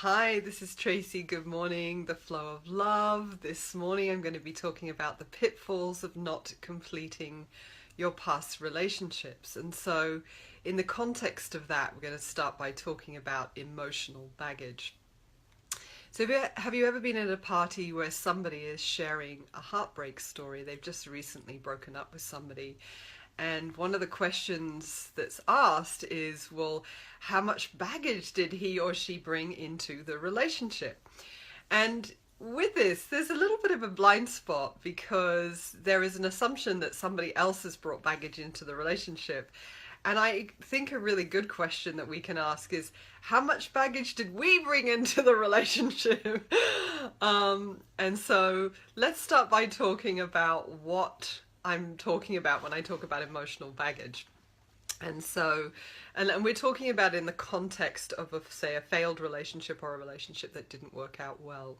Hi, this is Tracy. Good morning, the flow of love. This morning I'm going to be talking about the pitfalls of not completing your past relationships. And so, in the context of that, we're going to start by talking about emotional baggage. So, have you ever been at a party where somebody is sharing a heartbreak story? They've just recently broken up with somebody, and one of the questions that's asked is, well, how much baggage did he or she bring into the relationship? And with this, there's a little bit of a blind spot because there is an assumption that somebody else has brought baggage into the relationship. And I think a really good question that we can ask is, how much baggage did we bring into the relationship? And so let's start by talking about what I'm talking about when I talk about emotional baggage. And so, and we're talking about in the context of, say, a failed relationship or a relationship that didn't work out well.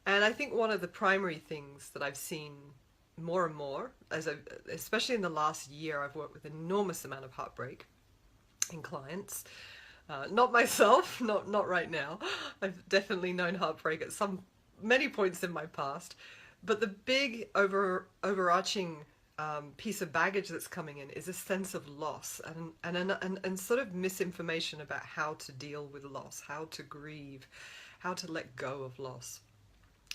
And I think one of the primary things that I've seen more and more, especially in the last year, I've worked with an enormous amount of heartbreak in clients. Not myself, not right now. I've definitely known heartbreak at many points in my past. But the big overarching piece of baggage that's coming in is a sense of loss and sort of misinformation about how to deal with loss, how to grieve, how to let go of loss.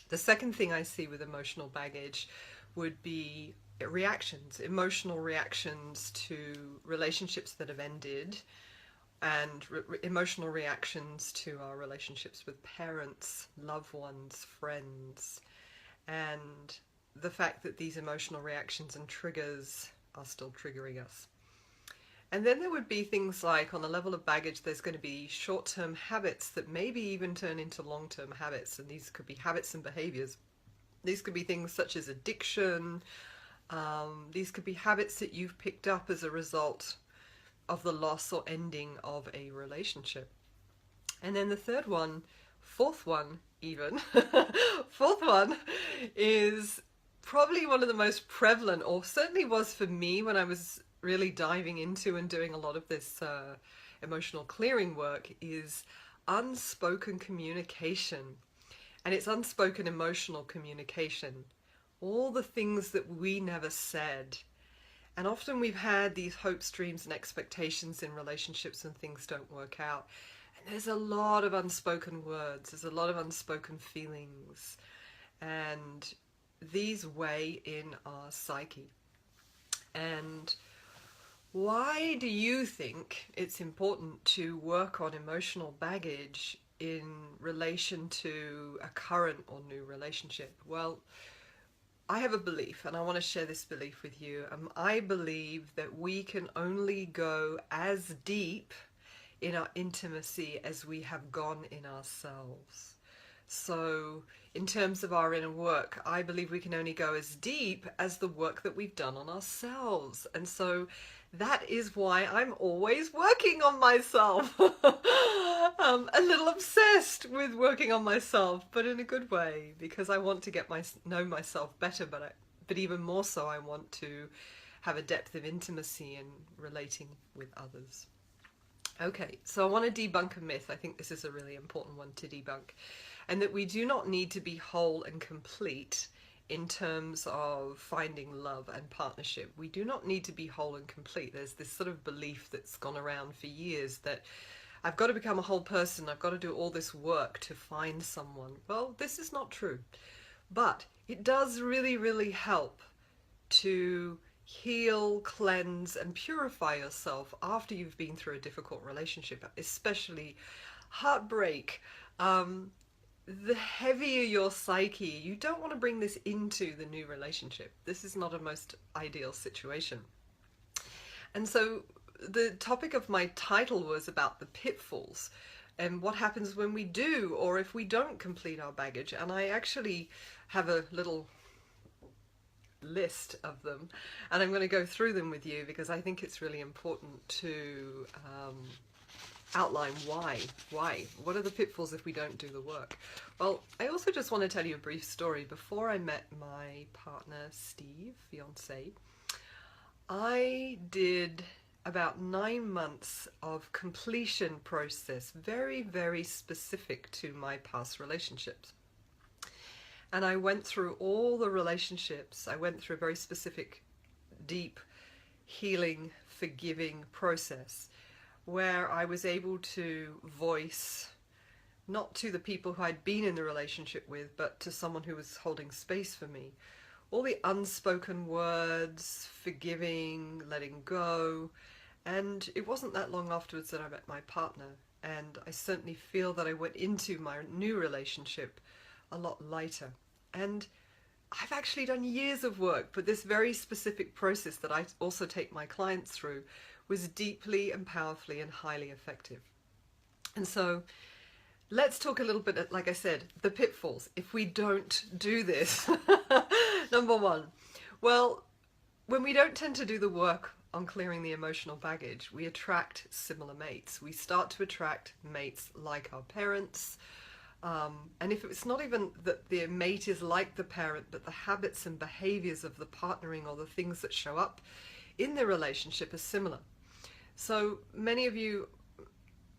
The second thing I see with emotional baggage would be emotional reactions to relationships that have ended, and emotional reactions to our relationships with parents, loved ones, friends, and the fact that these emotional reactions and triggers are still triggering us. And then there would be things like, on the level of baggage, there's going to be short-term habits that maybe even turn into long-term habits, and these could be habits and behaviors. These could be things such as addiction. These could be habits that you've picked up as a result of the loss or ending of a relationship. And then the fourth one even, fourth one is probably one of the most prevalent, or certainly was for me when I was really diving into and doing a lot of this emotional clearing work, is unspoken communication. And it's unspoken emotional communication. All the things that we never said. And often we've had these hopes, dreams, and expectations in relationships when things don't work out. And there's a lot of unspoken words, there's a lot of unspoken feelings. And these weigh in our psyche. And why do you think it's important to work on emotional baggage in relation to a current or new relationship? Well, I have a belief, and I want to share this belief with you. I believe that we can only go as deep in our intimacy as we have gone in ourselves. So, in terms of our inner work, I believe we can only go as deep as the work that we've done on ourselves. And so that is why I'm always working on myself. A little obsessed with working on myself, but in a good way, because I want to know myself better, but even more so, I want to have a depth of intimacy in relating with others. Okay, so I want to debunk a myth. I think this is a really important one to debunk. And that we do not need to be whole and complete in terms of finding love and partnership. We do not need to be whole and complete. There's this sort of belief that's gone around for years that I've got to become a whole person, I've got to do all this work to find someone. Well, this is not true. But it does really, really help to heal, cleanse, and purify yourself after you've been through a difficult relationship, especially heartbreak. The heavier your psyche, you don't want to bring this into the new relationship. This is not a most ideal situation. And so the topic of my title was about the pitfalls and what happens when we do or if we don't complete our baggage. And I actually have a little list of them, and I'm going to go through them with you because I think it's really important to outline why. What are the pitfalls if we don't do the work? Well, I also just want to tell you a brief story. Before I met my partner, Steve, fiance, I did about 9 months of completion process, very, very specific to my past relationships. And I went through all the relationships. I went through a very specific, deep, healing, forgiving process where I was able to voice, not to the people who I'd been in the relationship with, but to someone who was holding space for me, all the unspoken words, forgiving, letting go. And it wasn't that long afterwards that I met my partner, and I certainly feel that I went into my new relationship a lot lighter. And I've actually done years of work, but this very specific process that I also take my clients through was deeply and powerfully and highly effective. And so let's talk a little bit, like I said, the pitfalls if we don't do this. Number one, well, when we don't tend to do the work on clearing the emotional baggage, we attract similar mates. We start to attract mates like our parents. And if it's not even that the mate is like the parent, but the habits and behaviors of the partnering or the things that show up in the relationship are similar. So many of you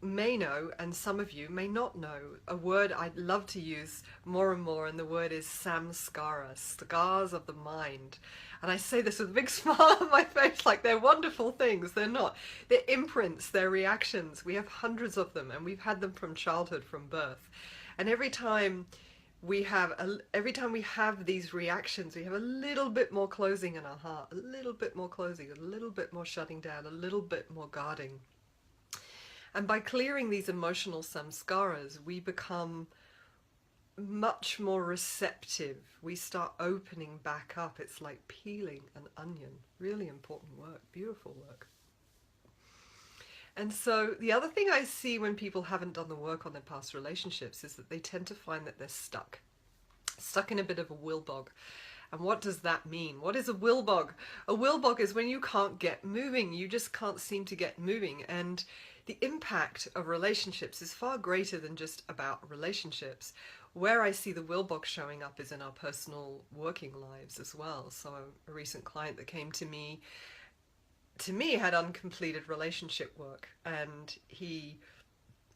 may know, and some of you may not know, a word I'd love to use more and more, and the word is samskara, scars of the mind. And I say this with a big smile on my face, like they're wonderful things. They're not. They're imprints, they're reactions. We have hundreds of them, and we've had them from childhood, from birth. And every time we have these reactions, we have a little bit more closing in our heart, a little bit more closing, a little bit more shutting down, a little bit more guarding. And by clearing these emotional samskaras, we become much more receptive. We start opening back up. It's like peeling an onion. Really important work, beautiful work. And so the other thing I see when people haven't done the work on their past relationships is that they tend to find that they're stuck in a bit of a will bog. And what does that mean? What is a will bog? A will bog is when you can't get moving. You just can't seem to get moving. And the impact of relationships is far greater than just about relationships. Where I see the will bog showing up is in our personal working lives as well. So a recent client that came to me had uncompleted relationship work, and he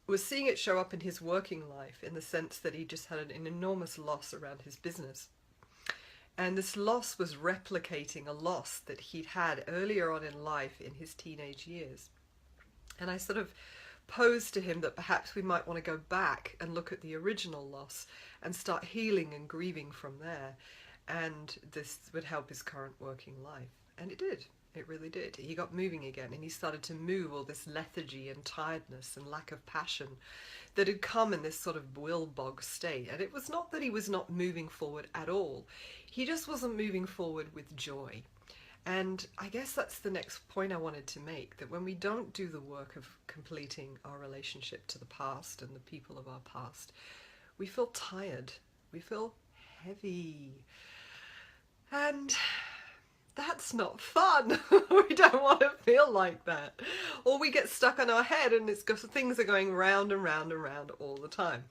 was seeing it show up in his working life in the sense that he just had an enormous loss around his business. And this loss was replicating a loss that he'd had earlier on in life in his teenage years. And I sort of posed to him that perhaps we might want to go back and look at the original loss and start healing and grieving from there. And this would help his current working life. And it did. It really did. He got moving again, and he started to move all this lethargy and tiredness and lack of passion that had come in this sort of will bog state. And it was not that he was not moving forward at all. He just wasn't moving forward with joy. And I guess that's the next point I wanted to make, that when we don't do the work of completing our relationship to the past and the people of our past, we feel tired, we feel heavy, and that's not fun. We don't want to feel like that. Or we get stuck on our head and things are going round and round and round all the time.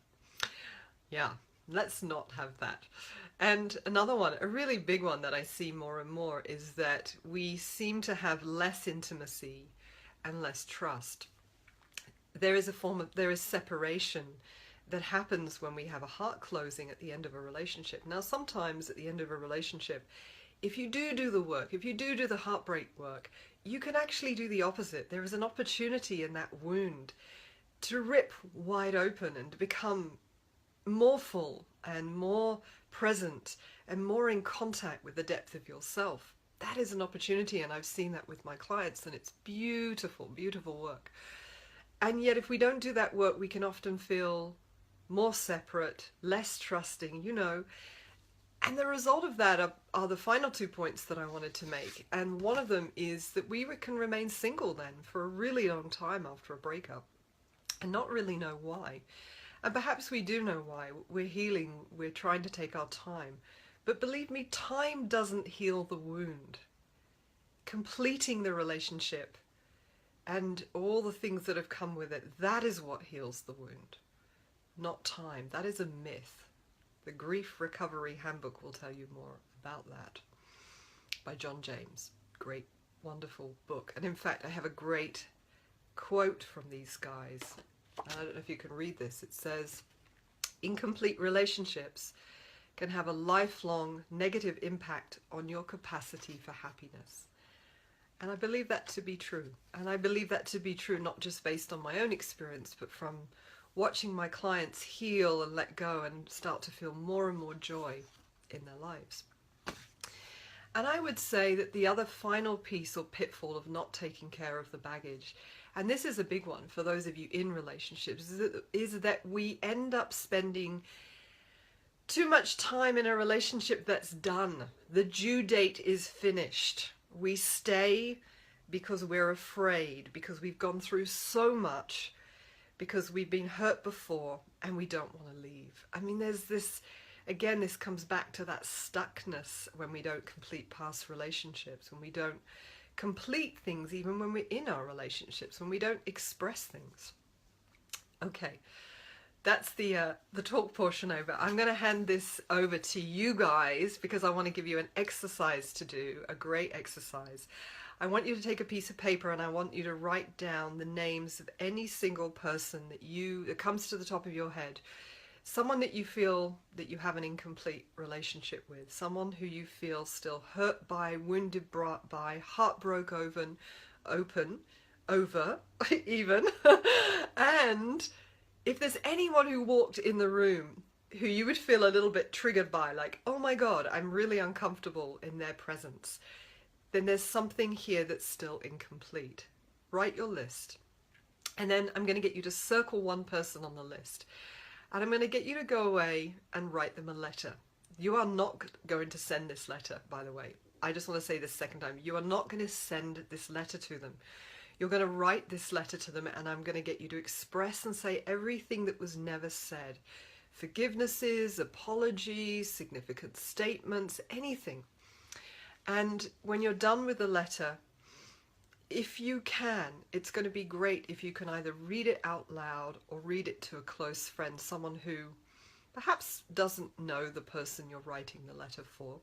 Yeah, let's not have that. And another one, a really big one that I see more and more, is that we seem to have less intimacy and less trust. There is separation that happens when we have a heart closing at the end of a relationship. Now, sometimes at the end of a relationship, if you do the work, if you do the heartbreak work, you can actually do the opposite. There is an opportunity in that wound to rip wide open and to become more full and more present and more in contact with the depth of yourself. That is an opportunity, and I've seen that with my clients, and it's beautiful, beautiful work. And yet if we don't do that work, we can often feel more separate, less trusting, And the result of that are the final 2 points that I wanted to make. And one of them is that we can remain single then for a really long time after a breakup and not really know why. And perhaps we do know why. We're healing, we're trying to take our time. But believe me, time doesn't heal the wound. Completing the relationship and all the things that have come with it, that is what heals the wound, not time. That is a myth. The Grief Recovery Handbook will tell you more about that, by John James. Great wonderful book. And in fact, I have a great quote from these guys. I don't know if you can read this. It says, "Incomplete relationships can have a lifelong negative impact on your capacity for happiness." And I believe that to be true. And I believe that to be true not just based on my own experience, but from watching my clients heal and let go and start to feel more and more joy in their lives. And I would say that the other final piece or pitfall of not taking care of the baggage, and this is a big one for those of you in relationships, is that we end up spending too much time in a relationship that's done. The due date is finished. We stay because we're afraid, because we've gone through so much, because we've been hurt before, and we don't want to leave. I mean, there's this, again, this comes back to that stuckness when we don't complete past relationships, when we don't complete things even when we're in our relationships, when we don't express things. Okay, that's the talk portion over. I'm going to hand this over to you guys because I want to give you an exercise to do, a great exercise. I want you to take a piece of paper and I want you to write down the names of any single person that comes to the top of your head. Someone that you feel that you have an incomplete relationship with, someone who you feel still hurt by, wounded by, heartbroken over even, and if there's anyone who walked in the room who you would feel a little bit triggered by, like, oh my God, I'm really uncomfortable in their presence, then there's something here that's still incomplete. Write your list. And then I'm going to get you to circle one person on the list. And I'm going to get you to go away and write them a letter. You are not going to send this letter, by the way. I just want to say this second time. You are not going to send this letter to them. You're going to write this letter to them, and I'm going to get you to express and say everything that was never said. Forgivenesses, apologies, significant statements, anything. And when you're done with the letter, if you can, it's going to be great if you can either read it out loud or read it to a close friend, someone who perhaps doesn't know the person you're writing the letter for.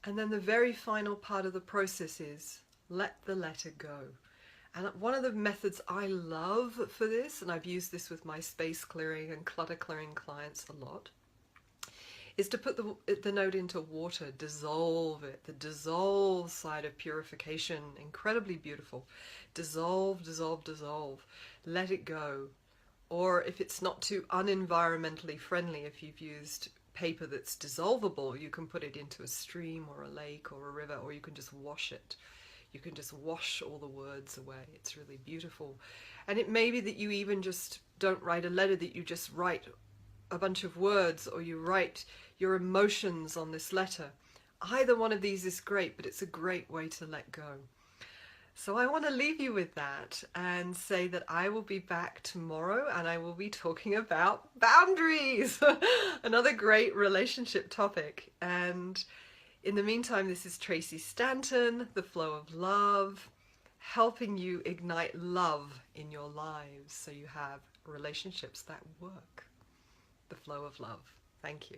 And then the very final part of the process is let the letter go. And one of the methods I love for this, and I've used this with my space clearing and clutter clearing clients a lot, is to put the note into water, dissolve it. The dissolve side of purification, incredibly beautiful. Dissolve, dissolve, dissolve. Let it go. Or if it's not too unenvironmentally friendly, if you've used paper that's dissolvable, you can put it into a stream or a lake or a river, or you can just wash it. You can just wash all the words away. It's really beautiful. And it may be that you even just don't write a letter, that you just write a bunch of words, or you write your emotions on this letter. Either one of these is great, but it's a great way to let go. So I want to leave you with that and say that I will be back tomorrow and I will be talking about boundaries, another great relationship topic. And in the meantime, this is Tracy Stanton, The Flow of Love, helping you ignite love in your lives so you have relationships that work. The flow of love. Thank you.